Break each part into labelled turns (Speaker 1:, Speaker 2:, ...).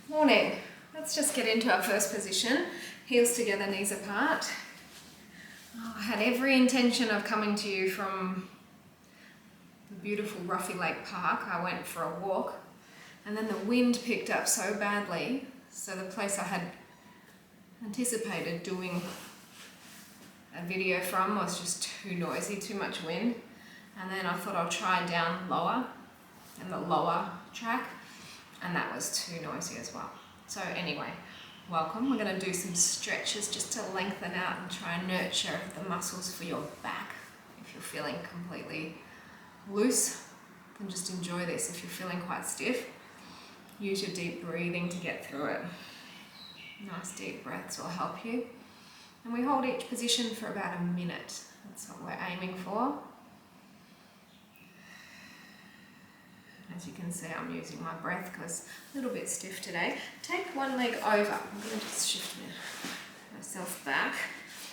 Speaker 1: Morning. Let's just get into our first position. Heels together, knees apart. I had every intention of coming to you from the beautiful Roughy Lake Park. I went for a walk and then the wind picked up so badly, so the place I had anticipated doing a video from was just too noisy, too much wind. And then I thought I'll try down lower in the lower track, and that was too noisy as well. So anyway, welcome. We're going to do some stretches just to lengthen out and try and nurture the muscles for your back. If you're feeling completely loose, then just enjoy this. If you're feeling quite stiff, use your deep breathing to get through it. Nice deep breaths will help you. And we hold each position for about a minute. That's what we're aiming for. As you can see, I'm using my breath because I'm a little bit stiff today. Take one leg over. I'm going to just shift myself back.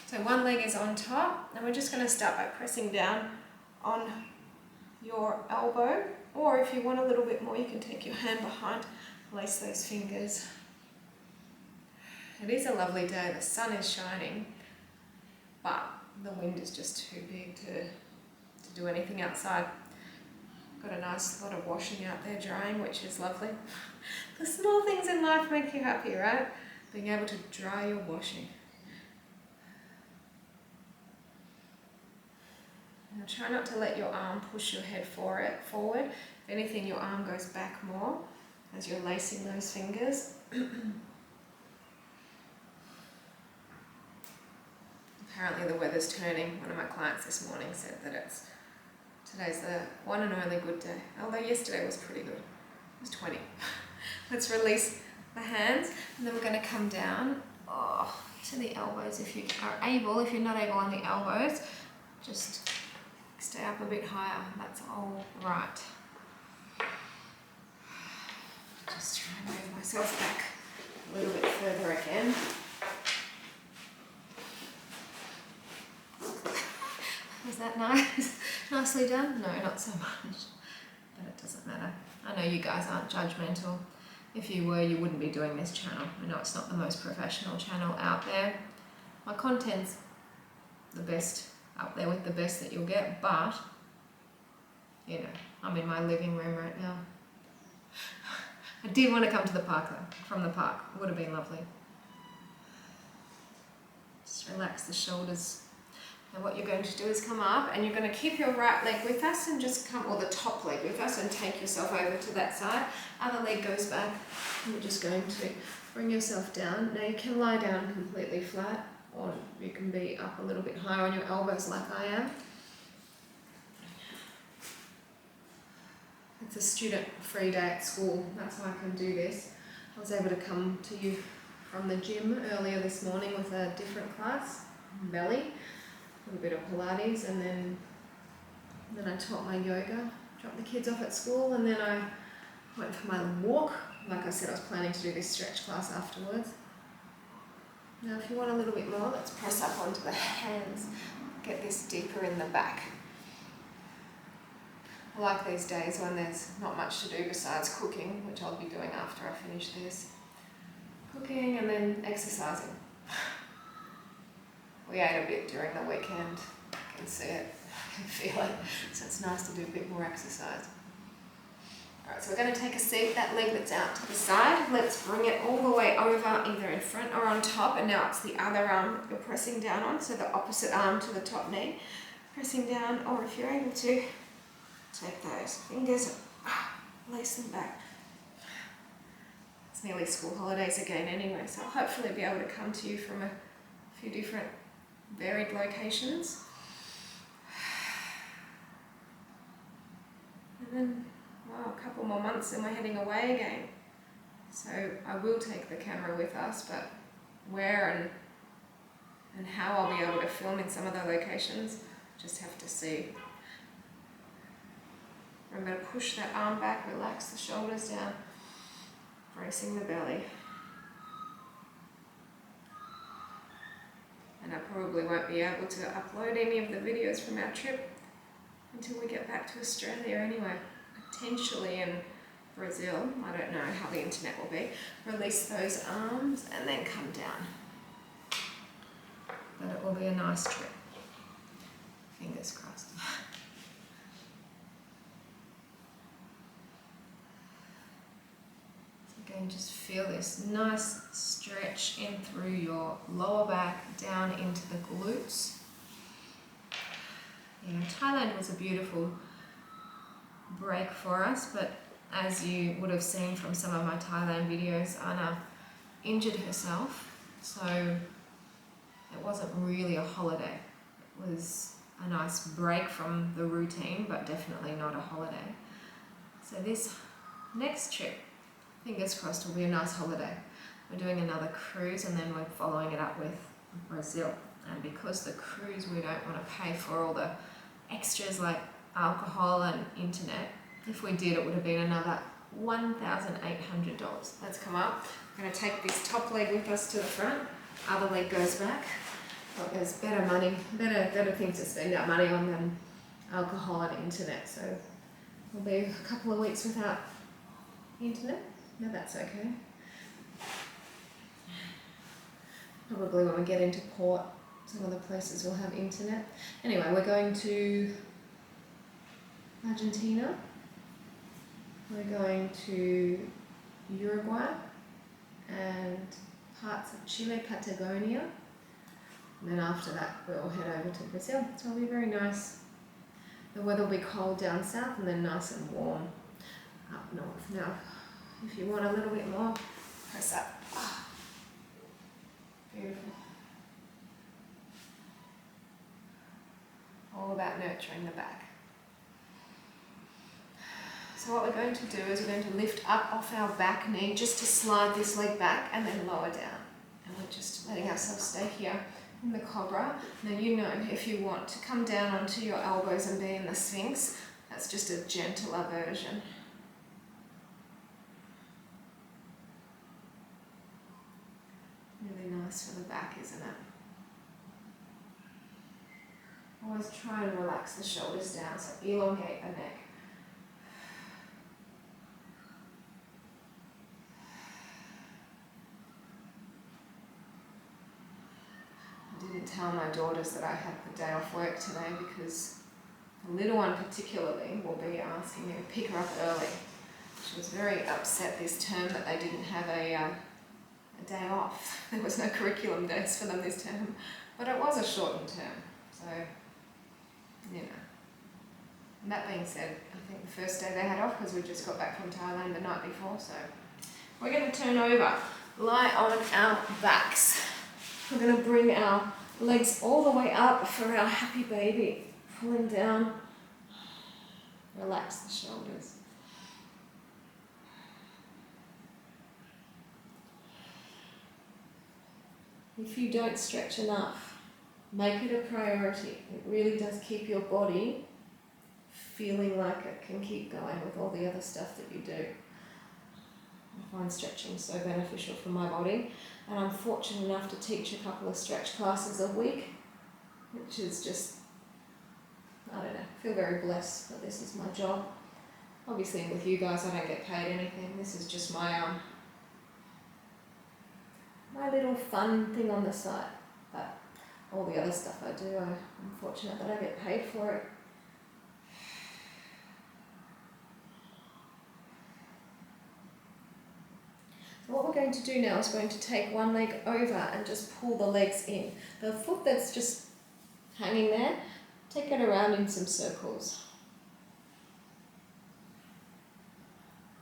Speaker 1: So one leg is on top, and we're just going to start by pressing down on your elbow, or if you want a little bit more, you can take your hand behind, lace those fingers. It is a lovely day. The sun is shining, but the wind is just too big to do anything outside. Got a nice lot of washing out there drying, which is lovely. The small things in life make you happy, right? Being able to dry your washing. Now try not to let your arm push your head forward. If anything, your arm goes back more as you're lacing those fingers. Apparently the weather's turning. One of my clients this morning said that today's the one and only good day, although yesterday was pretty good. It was 20. Let's release the hands, and then we're going to come down to the elbows if you are able. If you're not able on the elbows, just stay up a bit higher. That's all right. Just try and move myself back a little bit further again. Was that nice? Nicely done? No, not so much, but it doesn't matter. I know you guys aren't judgmental. If you were, you wouldn't be doing this channel. I know it's not the most professional channel out there. My content's the best, up there with the best that you'll get, but, you know, I'm in my living room right now. I did want to come to the park though, from the park. It would have been lovely. Just relax the shoulders. And what you're going to do is come up, and you're going to keep your right leg with us and just come, or the top leg with us, and take yourself over to that side. Other leg goes back, and you're just going to bring yourself down. Now you can lie down completely flat, or you can be up a little bit higher on your elbows like I am. It's a student-free day at school, that's why I can do this. I was able to come to you from the gym earlier this morning with a different class, belly. A little bit of Pilates, and then I taught my yoga, dropped the kids off at school, and then I went for my walk. Like I said, I was planning to do this stretch class afterwards. Now if you want a little bit more, let's press up onto the hands, get this deeper in the back. I like these days when there's not much to do besides cooking, which I'll be doing after I finish this. Cooking and then exercising. We ate a bit during the weekend. I can see it, I can feel it. So it's nice to do a bit more exercise. Alright, so we're going to take a seat, that leg that's out to the side. Let's bring it all the way over, either in front or on top. And now it's the other arm that you're pressing down on, so the opposite arm to the top knee. Pressing down, or if you're able to, take those fingers and lace them back. It's nearly school holidays again anyway, so I'll hopefully be able to come to you from a few different varied locations. And then, wow, a couple more months and we're heading away again. So I will take the camera with us, but where and how I'll be able to film in some of the locations, just have to see. Remember to push that arm back, relax the shoulders down, bracing the belly. And I probably won't be able to upload any of the videos from our trip until we get back to Australia anyway. Potentially in Brazil. I don't know how the internet will be. Release those arms and then come down. But it will be a nice trip. Fingers crossed. So again, just feel this nice stretch in through your lower back, down into the glutes. Yeah, Thailand was a beautiful break for us, but as you would have seen from some of my Thailand videos, Anna injured herself, so it wasn't really a holiday. It was a nice break from the routine, but definitely not a holiday. So this next trip, fingers crossed, will be a nice holiday. We're doing another cruise and then we're following it up with Brazil. And because the cruise, we don't want to pay for all the extras like alcohol and internet. If we did, it would have been another $1,800. Let's come up. We're going to take this top leg with us to the front. Other leg goes back. Well, there's better money, better things to spend our money on than alcohol and internet. So we'll be a couple of weeks without internet. No, that's okay. Probably when we get into port, some of the places will have internet. Anyway, we're going to Argentina. We're going to Uruguay and parts of Chile, Patagonia. And then after that, we'll head over to Brazil. So it'll be very nice. The weather will be cold down south and then nice and warm up north. Now, if you want a little bit more, press up. Oh, beautiful. All about nurturing the back. So what we're going to do is we're going to lift up off our back knee just to slide this leg back and then lower down. And we're just letting ourselves stay here in the cobra. Now you know if you want to come down onto your elbows and be in the Sphinx, that's just a gentler version. Really nice for the back, isn't it? Always try and relax the shoulders down, so elongate the neck. I didn't tell my daughters that I had the day off work today because the little one particularly will be asking me to pick her up early. She was very upset this term that they didn't have a day off. There was no curriculum days for them this term, but it was a shortened term, so you know. And that being said, I think the first day they had off because we just got back from Thailand the night before, so we're going to turn over, lie on our backs. We're going to bring our legs all the way up for our happy baby, pulling down, relax the shoulders. If you don't stretch enough, make it a priority. It really does keep your body feeling like it can keep going with all the other stuff that you do. I find stretching so beneficial for my body, and I'm fortunate enough to teach a couple of stretch classes a week, which is just, I don't know, I feel very blessed that this is my job. Obviously with you guys I don't get paid anything, this is just my little fun thing on the side, but all the other stuff I do, I'm fortunate that I get paid for it. So what we're going to do now is we're going to take one leg over and just pull the legs in. The foot that's just hanging there, take it around in some circles.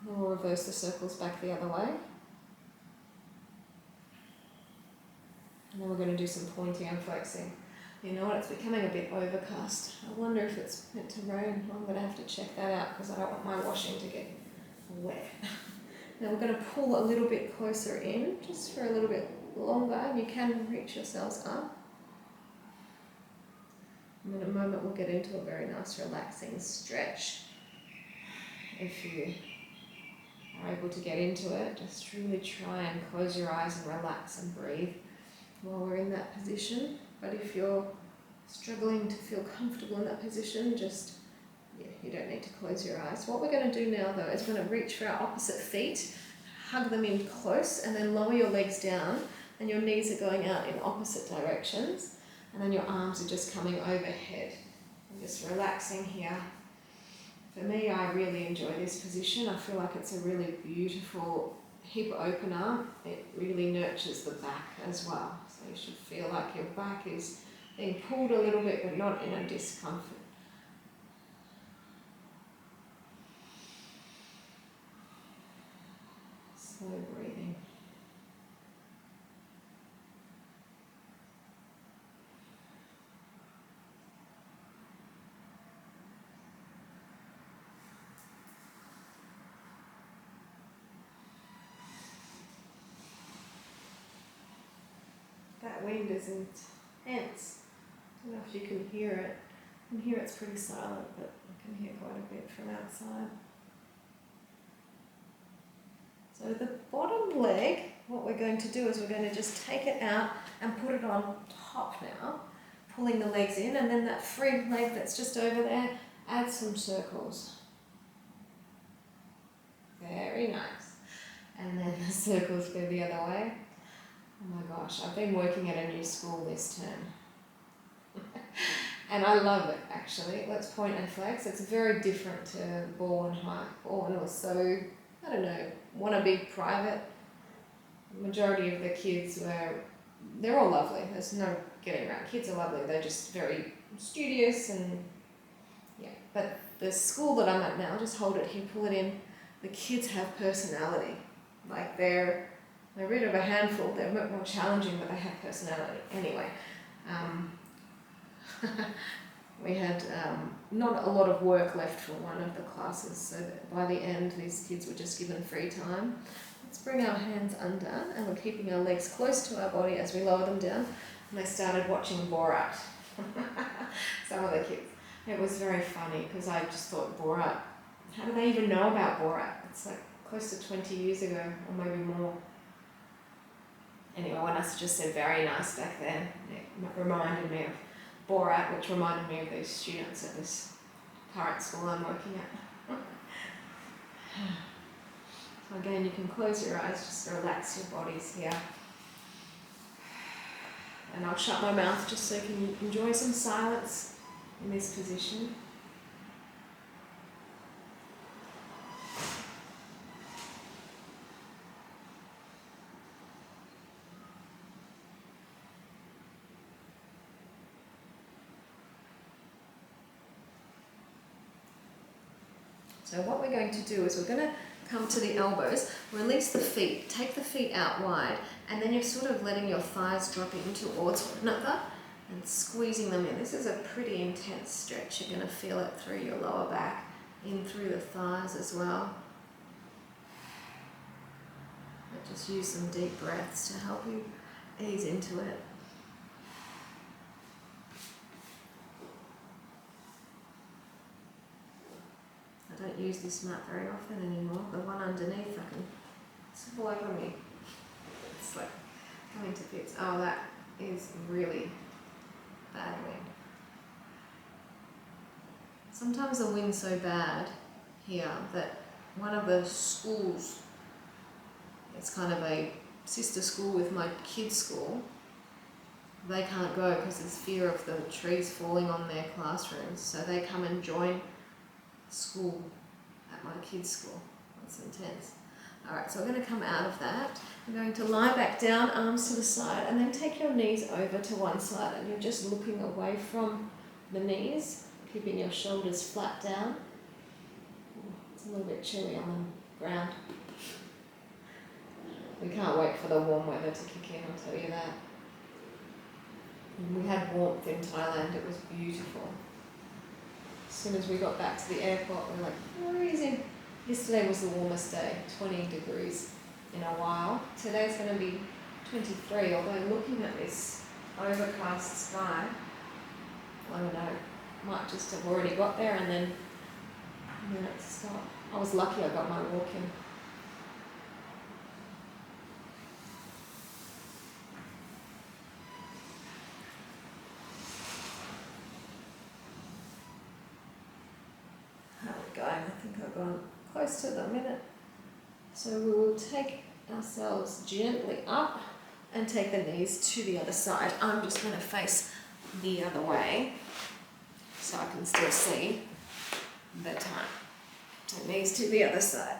Speaker 1: Then we'll reverse the circles back the other way. And then we're going to do some pointing and flexing. You know what, it's becoming a bit overcast. I wonder if it's meant to rain. I'm going to have to check that out because I don't want my washing to get wet. Now we're going to pull a little bit closer in, just for a little bit longer, and you can reach yourselves up. And in a moment we'll get into a very nice relaxing stretch. If you are able to get into it, just really try and close your eyes and relax and breathe while we're in that position. But if you're struggling to feel comfortable in that position, just you don't need to close your eyes. What we're going to do now though is we're going to reach for our opposite feet, hug them in close, and then lower your legs down, and your knees are going out in opposite directions, and then your arms are just coming overhead. I'm just relaxing here. For me, I really enjoy this position. I feel like it's a really beautiful hip opener. It really nurtures the back as well. So you should feel like your back is being pulled a little bit, but not in a discomfort. Slow breathing. That wind is intense. I don't know if you can hear it. In here it's pretty silent, but I can hear quite a bit from outside. So the bottom leg, what we're going to do is we're going to just take it out and put it on top now, pulling the legs in, and then that free leg that's just over there, add some circles. Very nice. And then the circles go the other way. Oh my gosh, I've been working at a new school this term. And I love it actually. Let's point and flex. It's very different to Bowen High. Bowen was so, I don't know, want to be private. The majority of the kids they're all lovely. There's no getting around. Kids are lovely. They're just very studious and yeah. But the school that I'm at now, just hold it here, pull it in. The kids have personality. Like they're a bit of a handful. They're a bit more challenging, but they have personality. Anyway, we had not a lot of work left for one of the classes, so that by the end these kids were just given free time. Let's bring our hands under, and we're keeping our legs close to our body as we lower them down. And they started watching Borat. Some of the kids. It was very funny because I just thought Borat, how do they even know about Borat? It's like close to 20 years ago, or maybe more. Anyway, when I just said very nice back then, it reminded me of Borat, which reminded me of these students at this current school I'm working at. So again, you can close your eyes, just relax your bodies here. And I'll shut my mouth just so you can enjoy some silence in this position. So what we're going to do is we're going to come to the elbows, release the feet, take the feet out wide, and then you're sort of letting your thighs drop in towards one another and squeezing them in. This is a pretty intense stretch. You're going to feel it through your lower back, in through the thighs as well. But just use some deep breaths to help you ease into it. I don't use this mat very often anymore. The one underneath, it's all over me. It's like coming to bits. Oh, that is really bad wind. Sometimes the wind's so bad here that one of the schools, it's kind of a sister school with my kids' school, they can't go because there's fear of the trees falling on their classrooms, so they come and join school at my kids' school. That's intense. Alright, so we're going to come out of that. We're going to lie back down, arms to the side, and then take your knees over to one side, and you're just looking away from the knees, keeping your shoulders flat down. It's a little bit chilly on the ground. We can't wait for the warm weather to kick in, I'll tell you that. And we had warmth in Thailand, it was beautiful. As soon as we got back to the airport, we were like freezing. Yesterday was the warmest day, 20 degrees in a while. Today's going to be 23, although looking at this overcast sky, I don't know, might just have already got there and then it's stop. I was lucky I got my walk in. minute going. I think I've gone close to the minute. So we will take ourselves gently up and take the knees to the other side. I'm just going to face the other way so I can still see the time. So knees to the other side.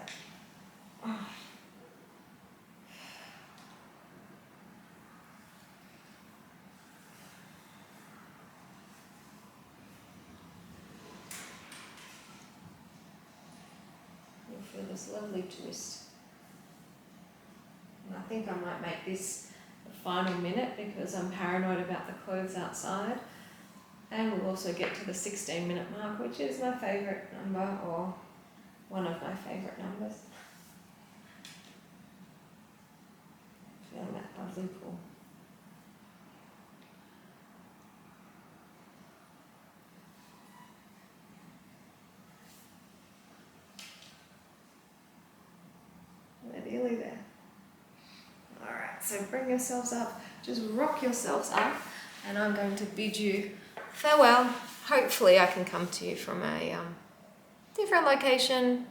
Speaker 1: You'll feel this lovely twist. And I think I might make this the final minute because I'm paranoid about the clothes outside. And we'll also get to the 16-minute mark, which is my favourite number, or one of my favourite numbers. Feeling that lovely pull. We're nearly there. Alright, so bring yourselves up, just rock yourselves up, and I'm going to bid you farewell. Hopefully I can come to you from a different location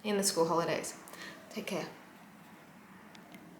Speaker 1: in the school holidays. Take care.